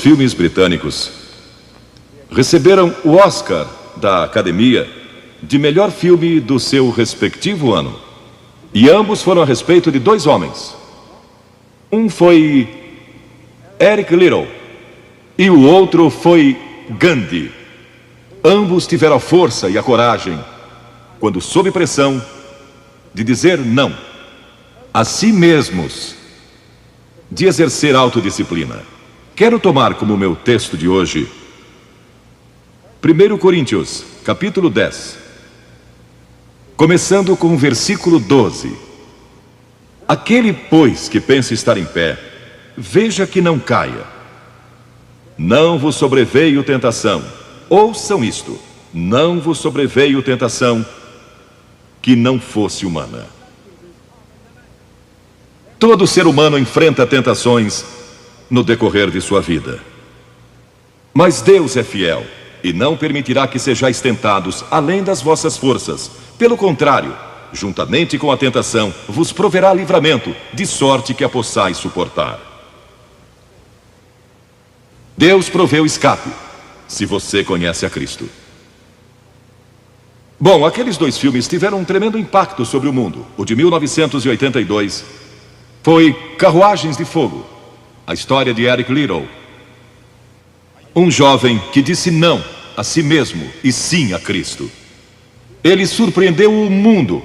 filmes britânicos receberam o Oscar da Academia de melhor filme do seu respectivo ano. E ambos foram a respeito de dois homens. Um foi Eric Liddell e o outro foi Gandhi. Ambos tiveram a força e a coragem, quando sob pressão, de dizer não a si mesmos, de exercer autodisciplina. Quero tomar como meu texto de hoje 1 Coríntios, capítulo 10, começando com o versículo 12. Aquele, pois, que pensa estar em pé, veja que não caia. Não vos sobreveio tentação. Ouçam isto: não vos sobreveio tentação que não fosse humana. Todo ser humano enfrenta tentações no decorrer de sua vida. Mas Deus é fiel e não permitirá que sejais tentados além das vossas forças. Pelo contrário, juntamente com a tentação, vos proverá livramento, de sorte que a possais suportar. Deus proveu escape, se você conhece a Cristo. Bom, aqueles dois filmes tiveram um tremendo impacto sobre o mundo. O de 1982 foi Carruagens de Fogo, a história de Eric Liddell, um jovem que disse não a si mesmo e sim a Cristo. Ele surpreendeu o mundo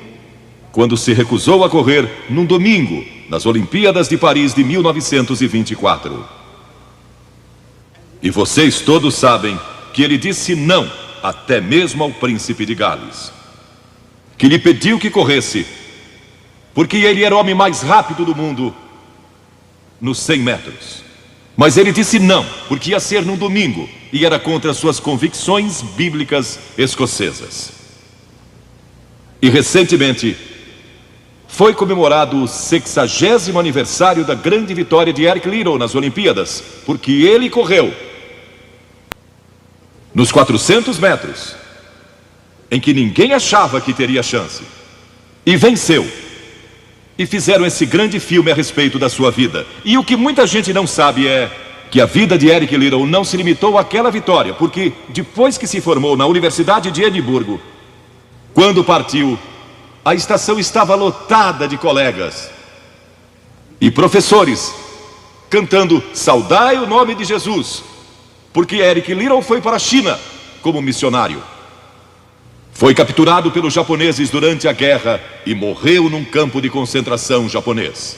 quando se recusou a correr num domingo nas Olimpíadas de Paris de 1924. E vocês todos sabem que ele disse não até mesmo ao príncipe de Gales, que lhe pediu que corresse, porque ele era o homem mais rápido do mundo nos 100 metros. Mas ele disse não, porque ia ser num domingo e era contra suas convicções bíblicas escocesas. E recentemente foi comemorado o 60º aniversário da grande vitória de Eric Liddell nas Olimpíadas, porque ele correu nos 400 metros, em que ninguém achava que teria chance, e venceu. E fizeram esse grande filme a respeito da sua vida. E o que muita gente não sabe é que a vida de Eric Liddell não se limitou àquela vitória, porque depois que se formou na Universidade de Edimburgo, quando partiu, a estação estava lotada de colegas e professores cantando "Saudai o nome de Jesus", porque Eric Liddell foi para a China como missionário. Foi capturado pelos japoneses durante a guerra e morreu num campo de concentração japonês.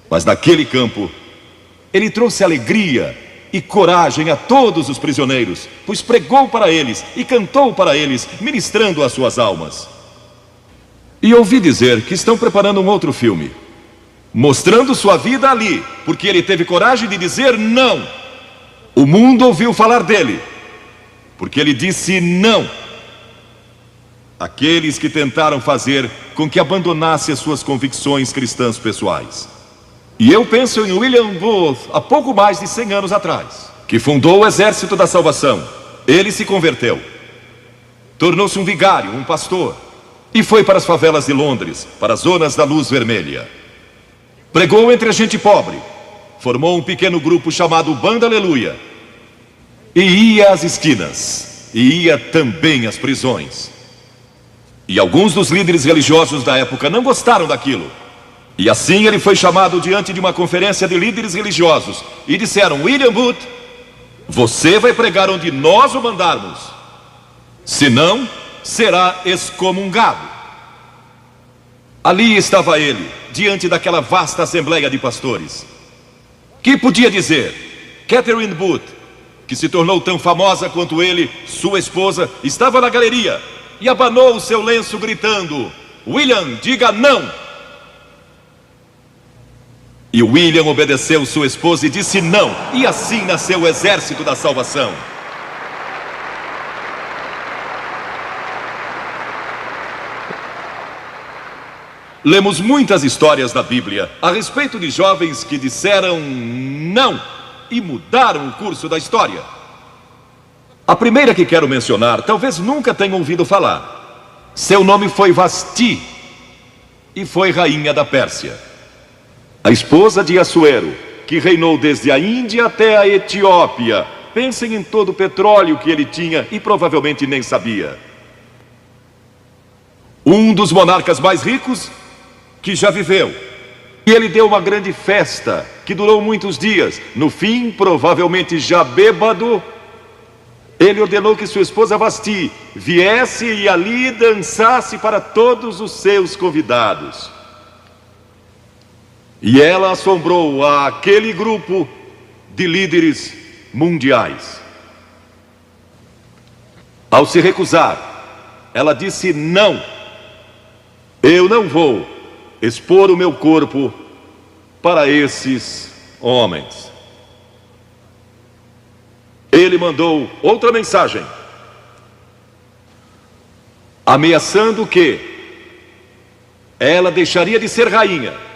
Mas naquele campo, ele trouxe alegria e coragem a todos os prisioneiros, pois pregou para eles e cantou para eles, ministrando às suas almas. E ouvi dizer que estão preparando um outro filme, mostrando sua vida ali, porque ele teve coragem de dizer não. O mundo ouviu falar dele, porque ele disse não àqueles que tentaram fazer com que abandonasse as suas convicções cristãs pessoais. E eu penso em William Booth, há pouco mais de 100 anos atrás, que fundou o Exército da Salvação. Ele se converteu, tornou-se um vigário, um pastor, e foi para as favelas de Londres, para as zonas da luz vermelha. Pregou entre a gente pobre, formou um pequeno grupo chamado Banda Aleluia, e ia às esquinas, e ia também às prisões. E alguns dos líderes religiosos da época não gostaram daquilo. E assim ele foi chamado diante de uma conferência de líderes religiosos. E disseram: William Booth, você vai pregar onde nós o mandarmos, senão será excomungado. Ali estava ele, diante daquela vasta assembleia de pastores. Que podia dizer? Catherine Booth, que se tornou tão famosa quanto ele, sua esposa, estava na galeria e abanou o seu lenço gritando: William, diga não! E William obedeceu sua esposa e disse não. E assim nasceu o Exército da Salvação. Lemos muitas histórias da Bíblia a respeito de jovens que disseram não e mudaram o curso da história. A primeira que quero mencionar, talvez nunca tenham ouvido falar. Seu nome foi Vasti e foi rainha da Pérsia. A esposa de Assuero, que reinou desde a Índia até a Etiópia. Pensem em todo o petróleo que ele tinha e provavelmente nem sabia. Um dos monarcas mais ricos que já viveu. E ele deu uma grande festa que durou muitos dias. No fim, provavelmente já bêbado, ele ordenou que sua esposa Vasti viesse e ali dançasse para todos os seus convidados. E ela assombrou aquele grupo de líderes mundiais. Ao se recusar, ela disse: não, eu não vou expor o meu corpo para esses homens. Ele mandou outra mensagem, ameaçando que ela deixaria de ser rainha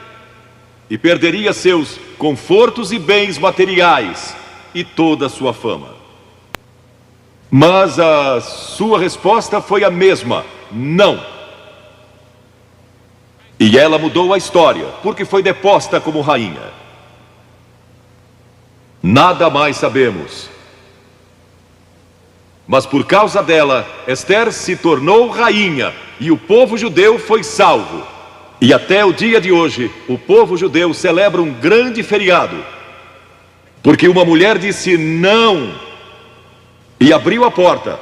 e perderia seus confortos e bens materiais e toda a sua fama. Mas a sua resposta foi a mesma: não. E ela mudou a história, porque foi deposta como rainha. Nada mais sabemos. Mas por causa dela, Esther se tornou rainha e o povo judeu foi salvo. E até o dia de hoje, o povo judeu celebra um grande feriado, porque uma mulher disse não e abriu a porta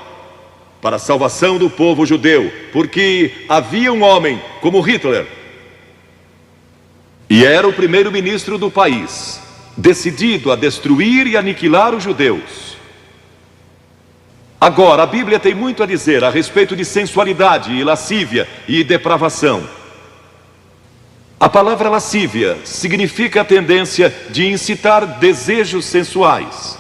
para a salvação do povo judeu, porque havia um homem como Hitler, e era o primeiro-ministro do país, decidido a destruir e aniquilar os judeus. Agora, a Bíblia tem muito a dizer a respeito de sensualidade e lascívia e depravação. A palavra lascívia significa a tendência de incitar desejos sensuais.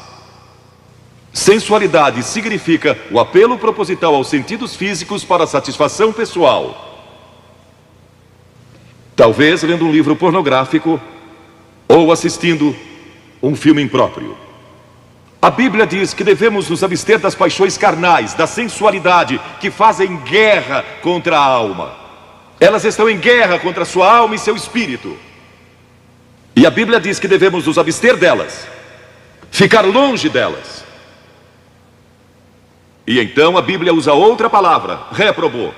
Sensualidade significa o apelo proposital aos sentidos físicos para satisfação pessoal. Talvez lendo um livro pornográfico ou assistindo um filme impróprio. A Bíblia diz que devemos nos abster das paixões carnais, da sensualidade, que fazem guerra contra a alma. Elas estão em guerra contra a sua alma e seu espírito. E a Bíblia diz que devemos nos abster delas, ficar longe delas. E então a Bíblia usa outra palavra, reprobou.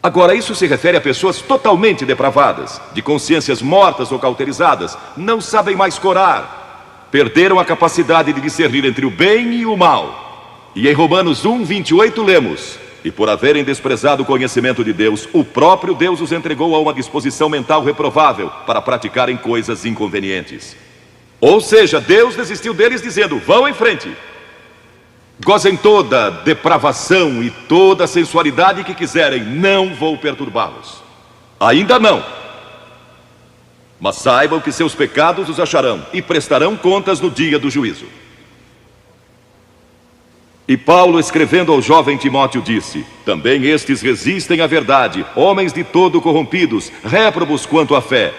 Agora, isso se refere a pessoas totalmente depravadas, de consciências mortas ou cauterizadas, não sabem mais corar. Perderam a capacidade de discernir entre o bem e o mal. E em Romanos 1:28 lemos: e por haverem desprezado o conhecimento de Deus, o próprio Deus os entregou a uma disposição mental reprovável para praticarem coisas inconvenientes. Ou seja, Deus desistiu deles dizendo: vão em frente, gozem toda a depravação e toda a sensualidade que quiserem, não vou perturbá-los. Ainda não. Mas saibam que seus pecados os acharão e prestarão contas no dia do juízo. E Paulo, escrevendo ao jovem Timóteo, disse: também estes resistem à verdade, homens de todo corrompidos, réprobos quanto à fé.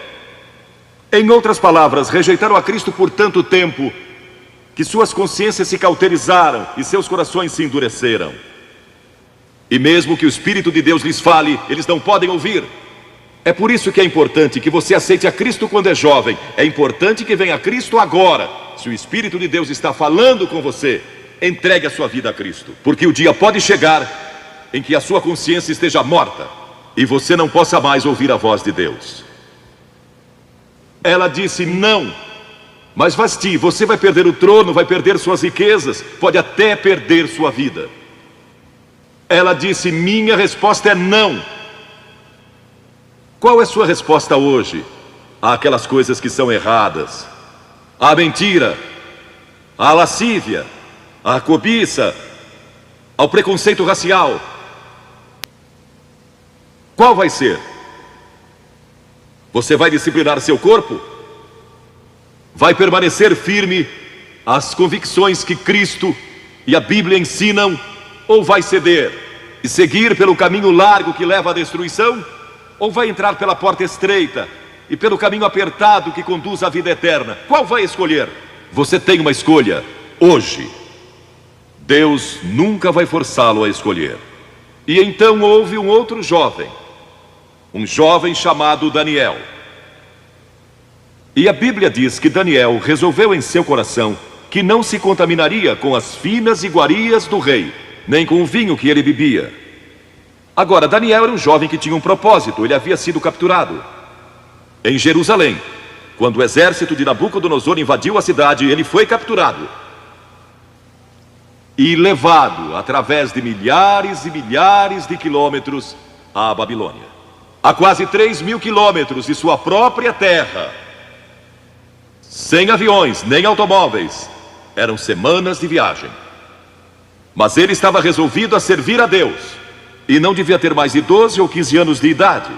Em outras palavras, rejeitaram a Cristo por tanto tempo que suas consciências se cauterizaram e seus corações se endureceram. E mesmo que o Espírito de Deus lhes fale, eles não podem ouvir. É por isso que é importante que você aceite a Cristo quando é jovem. É importante que venha a Cristo agora. Se o Espírito de Deus está falando com você, entregue a sua vida a Cristo, porque o dia pode chegar em que a sua consciência esteja morta e você não possa mais ouvir a voz de Deus. Ela disse: não, mas Vasti, você vai perder o trono, vai perder suas riquezas, pode até perder sua vida. Ela disse: minha resposta é não. Qual é sua resposta hoje àquelas coisas que são erradas? À mentira, à lascívia, à cobiça, ao preconceito racial? Qual vai ser? Você vai disciplinar seu corpo? Vai permanecer firme às convicções que Cristo e a Bíblia ensinam? Ou vai ceder e seguir pelo caminho largo que leva à destruição? Ou vai entrar pela porta estreita e pelo caminho apertado que conduz à vida eterna? Qual vai escolher? Você tem uma escolha hoje. Deus nunca vai forçá-lo a escolher. E então houve um outro jovem, um jovem chamado Daniel. E a Bíblia diz que Daniel resolveu em seu coração que não se contaminaria com as finas iguarias do rei, nem com o vinho que ele bebia. Agora, Daniel era um jovem que tinha um propósito. Ele havia sido capturado em Jerusalém. Quando o exército de Nabucodonosor invadiu a cidade, ele foi capturado e levado através de milhares e milhares de quilômetros à Babilônia, a quase 3.000 quilômetros de sua própria terra, sem aviões nem automóveis. Eram semanas de viagem. Mas ele estava resolvido a servir a Deus, e não devia ter mais de 12 ou 15 anos de idade.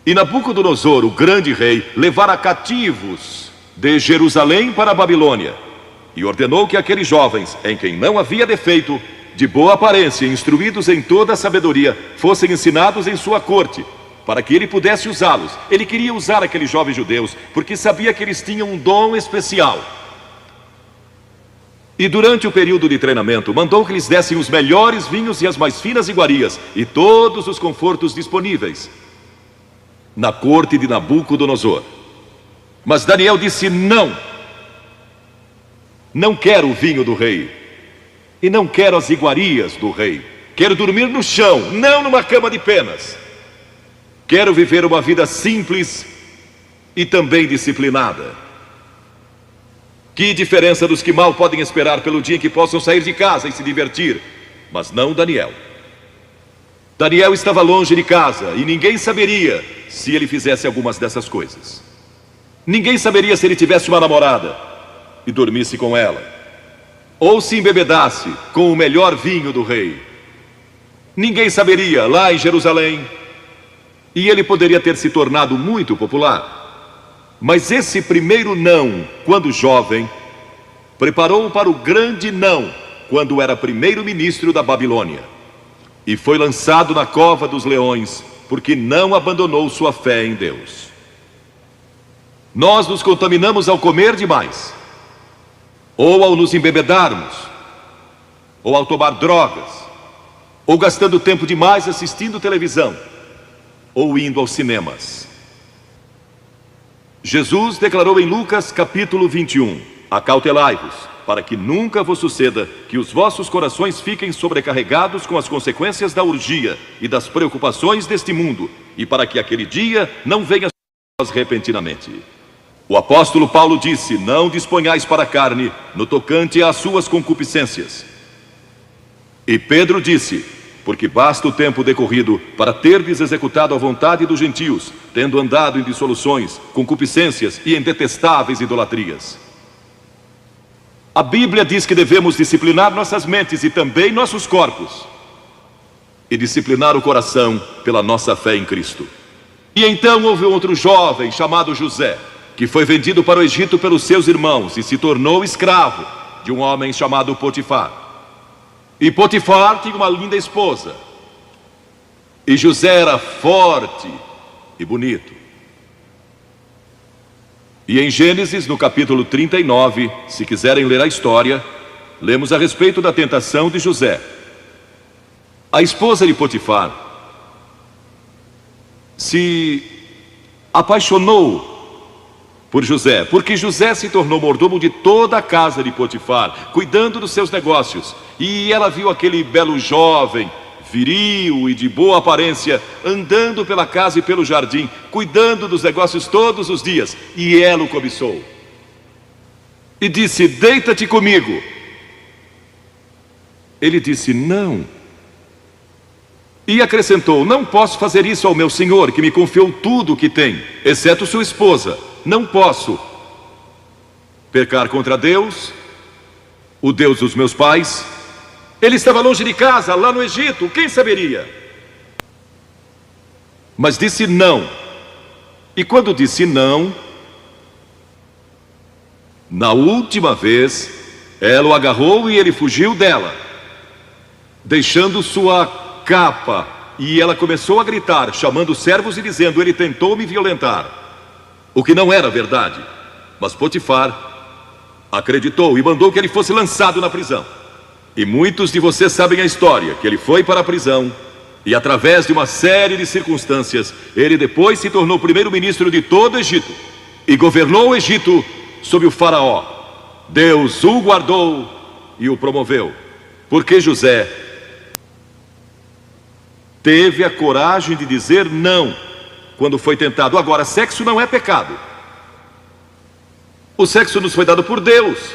E Nabucodonosor, o grande rei, levara cativos de Jerusalém para a Babilônia, e ordenou que aqueles jovens, em quem não havia defeito, de boa aparência, instruídos em toda a sabedoria, fossem ensinados em sua corte, para que ele pudesse usá-los. Ele queria usar aqueles jovens judeus, porque sabia que eles tinham um dom especial. E durante o período de treinamento, mandou que lhes dessem os melhores vinhos e as mais finas iguarias, e todos os confortos disponíveis na corte de Nabucodonosor. Mas Daniel disse: não quero o vinho do rei, e não quero as iguarias do rei. Quero dormir no chão, não numa cama de penas. Quero viver uma vida simples e também disciplinada. Que diferença dos que mal podem esperar pelo dia em que possam sair de casa e se divertir. Mas não Daniel. Daniel estava longe de casa e ninguém saberia se ele fizesse algumas dessas coisas. Ninguém saberia se ele tivesse uma namorada e dormisse com ela, ou se embebedasse com o melhor vinho do rei. Ninguém saberia lá em Jerusalém, e ele poderia ter se tornado muito popular. Mas esse primeiro não, quando jovem, preparou-o para o grande não, quando era primeiro-ministro da Babilônia, e foi lançado na cova dos leões, porque não abandonou sua fé em Deus. Nós nos contaminamos ao comer demais, ou ao nos embebedarmos, ou ao tomar drogas, ou gastando tempo demais assistindo televisão, ou indo aos cinemas. Jesus declarou em Lucas capítulo 21: acautelai-vos, para que nunca vos suceda que os vossos corações fiquem sobrecarregados com as consequências da orgia e das preocupações deste mundo, e para que aquele dia não venha sobre vós repentinamente. O apóstolo Paulo disse: não disponhais para a carne no tocante às suas concupiscências. E Pedro disse: porque basta o tempo decorrido para terdes executado a vontade dos gentios, tendo andado em dissoluções, concupiscências e em detestáveis idolatrias. A Bíblia diz que devemos disciplinar nossas mentes e também nossos corpos, e disciplinar o coração pela nossa fé em Cristo. E então houve outro jovem chamado José, que foi vendido para o Egito pelos seus irmãos e se tornou escravo de um homem chamado Potifar. E Potifar tinha uma linda esposa, e José era forte e bonito. E em Gênesis, no capítulo 39, se quiserem ler a história, lemos a respeito da tentação de José. A esposa de Potifar se apaixonou por José, porque José se tornou mordomo de toda a casa de Potifar, cuidando dos seus negócios. E ela viu aquele belo jovem, viril e de boa aparência, andando pela casa e pelo jardim, cuidando dos negócios todos os dias, e ela o cobiçou. E disse: deita-te comigo. Ele disse: não. E acrescentou: não posso fazer isso ao meu senhor, que me confiou tudo o que tem, exceto sua esposa. Não posso pecar contra Deus, o Deus dos meus pais. Ele estava longe de casa, lá no Egito, quem saberia? Mas disse não. E quando disse não, na última vez, ela o agarrou e ele fugiu dela, deixando sua capa. E ela começou a gritar, chamando os servos e dizendo: ele tentou me violentar. O que não era verdade. Mas Potifar acreditou e mandou que ele fosse lançado na prisão. E muitos de vocês sabem a história, que ele foi para a prisão, e através de uma série de circunstâncias, ele depois se tornou primeiro-ministro de todo o Egito. e governou o Egito sob o faraó. Deus o guardou e o promoveu, porque José teve a coragem de dizer não quando foi tentado. Agora, sexo não é pecado. O sexo nos foi dado por Deus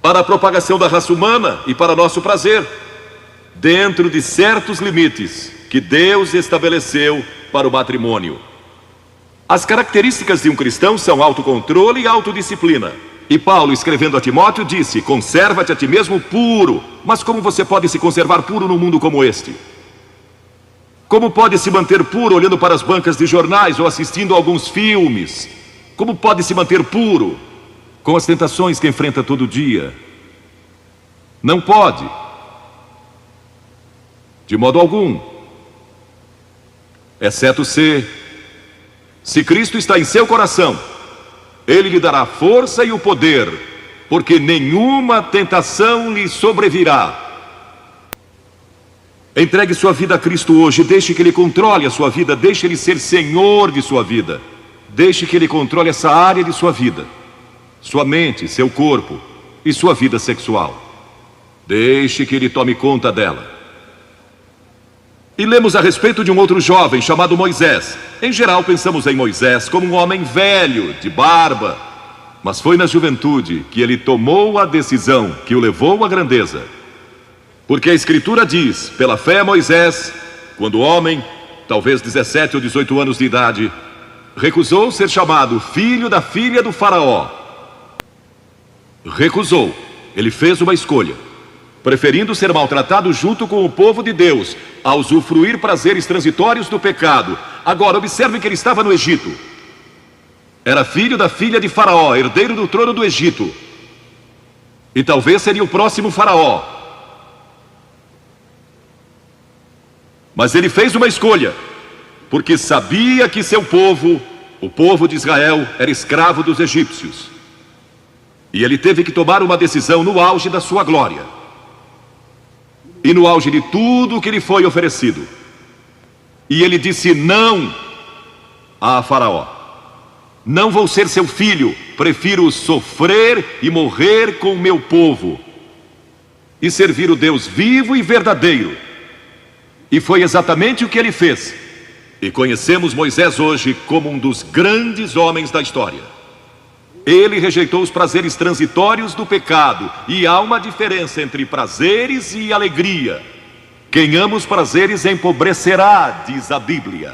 para a propagação da raça humana e para nosso prazer, dentro de certos limites que Deus estabeleceu para o matrimônio. As características de um cristão são autocontrole e autodisciplina. E Paulo, escrevendo a Timóteo, disse: conserva-te a ti mesmo puro. Mas como você pode se conservar puro num mundo como este? Como pode se manter puro olhando para as bancas de jornais ou assistindo a alguns filmes? Como pode se manter puro com as tentações que enfrenta todo dia? Não pode, de modo algum, exceto se Cristo está em seu coração. Ele lhe dará força e o poder, porque nenhuma tentação lhe sobrevirá. Entregue sua vida a Cristo hoje, deixe que Ele controle a sua vida, deixe Ele ser Senhor de sua vida. Deixe que Ele controle essa área de sua vida, sua mente, seu corpo e sua vida sexual. Deixe que Ele tome conta dela. E lemos a respeito de um outro jovem chamado Moisés. Em geral pensamos em Moisés como um homem velho, de barba. Mas foi na juventude que ele tomou a decisão que o levou à grandeza. Porque a Escritura diz: pela fé Moisés, quando homem, talvez 17 ou 18 anos de idade, recusou ser chamado filho da filha do faraó. Recusou. Ele fez uma escolha, preferindo ser maltratado junto com o povo de Deus, a usufruir prazeres transitórios do pecado. Agora, observe que ele estava no Egito. Era filho da filha de Faraó, herdeiro do trono do Egito. E talvez seria o próximo Faraó. Mas ele fez uma escolha, porque sabia que seu povo, o povo de Israel, era escravo dos egípcios. E ele teve que tomar uma decisão no auge da sua glória. E no auge de tudo que lhe foi oferecido. E ele disse não a Faraó. Não vou ser seu filho, prefiro sofrer e morrer com o meu povo e servir o Deus vivo e verdadeiro. E foi exatamente o que ele fez. E conhecemos Moisés hoje como um dos grandes homens da história. Ele rejeitou os prazeres transitórios do pecado. E há uma diferença entre prazeres e alegria. Quem ama os prazeres empobrecerá, diz a Bíblia.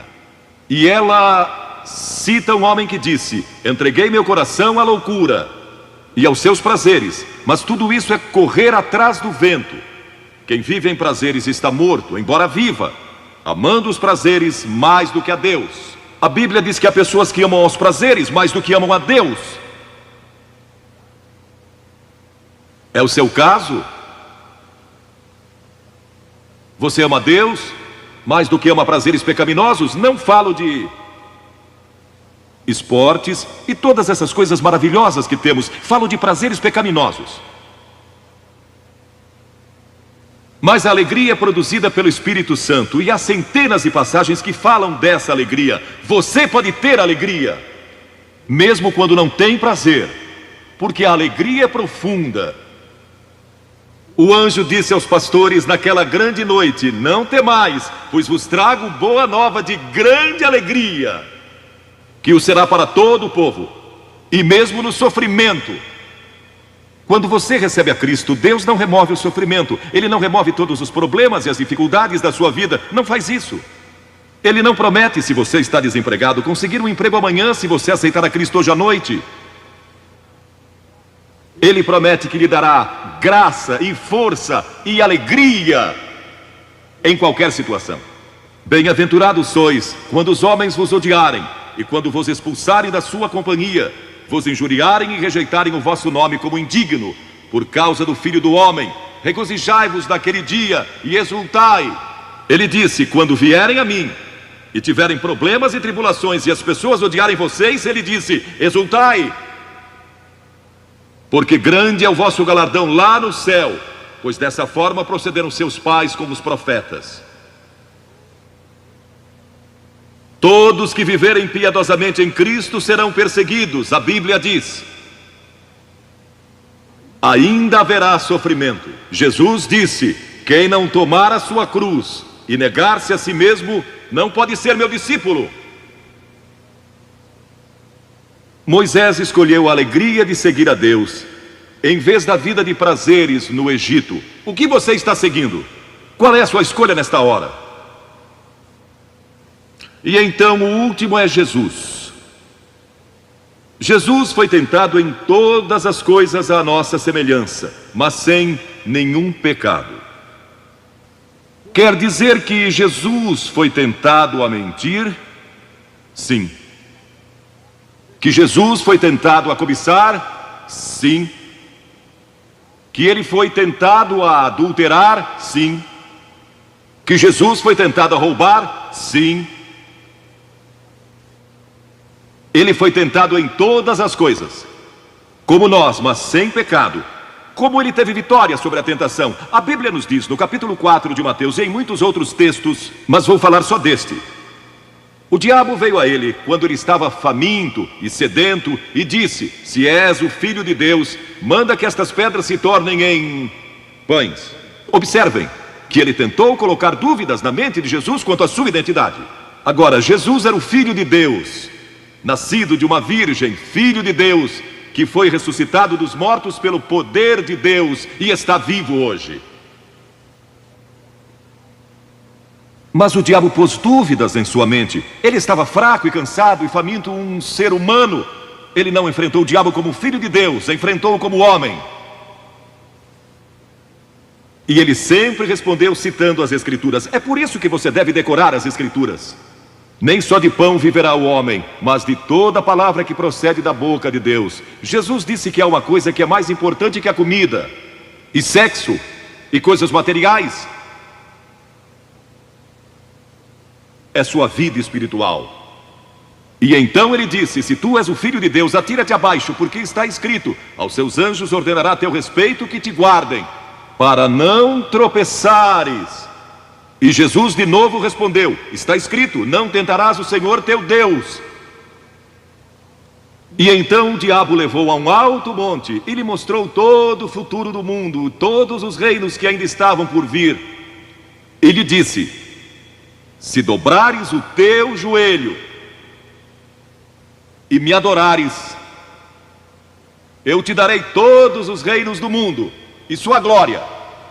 E ela cita um homem que disse: entreguei meu coração à loucura e aos seus prazeres, mas tudo isso é correr atrás do vento. Quem vive em prazeres está morto, embora viva, amando os prazeres mais do que a Deus. A Bíblia diz que há pessoas que amam aos prazeres mais do que amam a Deus. É o seu caso? Você ama a Deus mais do que ama prazeres pecaminosos? Não falo de esportes e todas essas coisas maravilhosas que temos. Falo de prazeres pecaminosos. Mas a alegria é produzida pelo Espírito Santo. E há centenas de passagens que falam dessa alegria. Você pode ter alegria, mesmo quando não tem prazer, porque a alegria é profunda. O anjo disse aos pastores naquela grande noite: não temais, pois vos trago boa nova de grande alegria, que o será para todo o povo. E mesmo no sofrimento, quando você recebe a Cristo, Deus não remove o sofrimento. Ele não remove todos os problemas e as dificuldades da sua vida. Não faz isso. Ele não promete, se você está desempregado, conseguir um emprego amanhã se você aceitar a Cristo hoje à noite. Ele promete que lhe dará graça e força e alegria em qualquer situação. Bem-aventurados sois quando os homens vos odiarem e quando vos expulsarem da sua companhia, vos injuriarem e rejeitarem o vosso nome como indigno, por causa do Filho do Homem. Regozijai-vos naquele dia e exultai. Ele disse: quando vierem a mim e tiverem problemas e tribulações e as pessoas odiarem vocês, ele disse: exultai, porque grande é o vosso galardão lá no céu, pois dessa forma procederam seus pais com os profetas. Todos que viverem piedosamente em Cristo serão perseguidos. A Bíblia diz: ainda haverá sofrimento. Jesus disse: quem não tomar a sua cruz e negar-se a si mesmo, não pode ser meu discípulo. Moisés escolheu a alegria de seguir a Deus, em vez da vida de prazeres no Egito. O que você está seguindo? Qual é a sua escolha nesta hora? E então o último é Jesus. Jesus foi tentado em todas as coisas à nossa semelhança, mas sem nenhum pecado. Quer dizer que Jesus foi tentado a mentir? Sim. Que Jesus foi tentado a cobiçar? Sim. Que ele foi tentado a adulterar? Sim. Que Jesus foi tentado a roubar? Sim. Ele foi tentado em todas as coisas, como nós, mas sem pecado. Como ele teve vitória sobre a tentação? A Bíblia nos diz no capítulo 4 de Mateus e em muitos outros textos, mas vou falar só deste. O diabo veio a ele quando ele estava faminto e sedento e disse: se és o Filho de Deus, manda que estas pedras se tornem em pães. Observem que ele tentou colocar dúvidas na mente de Jesus quanto à sua identidade. Agora, Jesus era o Filho de Deus, nascido de uma virgem, Filho de Deus, que foi ressuscitado dos mortos pelo poder de Deus e está vivo hoje. Mas o diabo pôs dúvidas em sua mente. Ele estava fraco e cansado e faminto, um ser humano. Ele não enfrentou o diabo como Filho de Deus, enfrentou-o como homem. E ele sempre respondeu citando as Escrituras. É por isso que você deve decorar as Escrituras. Nem só de pão viverá o homem, mas de toda a palavra que procede da boca de Deus. Jesus disse que há uma coisa que é mais importante que a comida, e sexo, e coisas materiais. É sua vida espiritual. E então ele disse: se tu és o Filho de Deus, atira-te abaixo, porque está escrito: aos seus anjos ordenará a teu respeito que te guardem, para não tropeçares. E Jesus de novo respondeu: está escrito, não tentarás o Senhor teu Deus. E então o diabo levou a um alto monte e lhe mostrou todo o futuro do mundo, todos os reinos que ainda estavam por vir. E lhe disse: se dobrares o teu joelho e me adorares, eu te darei todos os reinos do mundo e sua glória.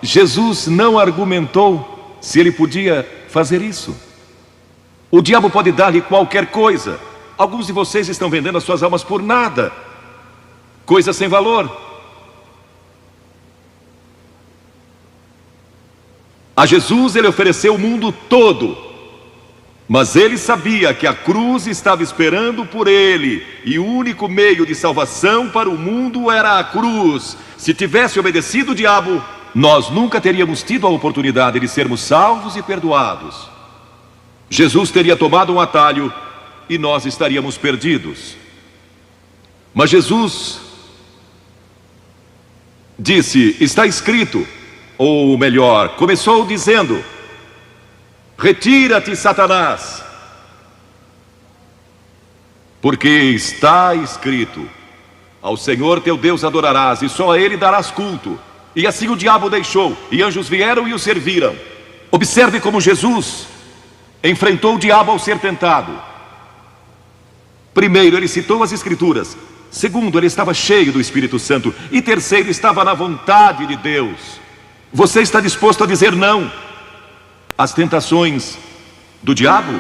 Jesus não argumentou se ele podia fazer isso. O diabo pode dar-lhe qualquer coisa. Alguns de vocês estão vendendo as suas almas por nada, coisa sem valor. A Jesus ele ofereceu o mundo todo, mas ele sabia que a cruz estava esperando por ele, e o único meio de salvação para o mundo era a cruz. Se tivesse obedecido o diabo, nós nunca teríamos tido a oportunidade de sermos salvos e perdoados. Jesus teria tomado um atalho e nós estaríamos perdidos. Mas Jesus disse: está escrito, ou melhor, começou dizendo: retira-te, Satanás, porque está escrito: ao Senhor teu Deus adorarás e só a Ele darás culto. E assim o diabo o deixou, e anjos vieram e o serviram. Observe como Jesus enfrentou o diabo ao ser tentado. Primeiro, ele citou as Escrituras. Segundo, ele estava cheio do Espírito Santo. E terceiro, estava na vontade de Deus. Você está disposto a dizer não às tentações do diabo?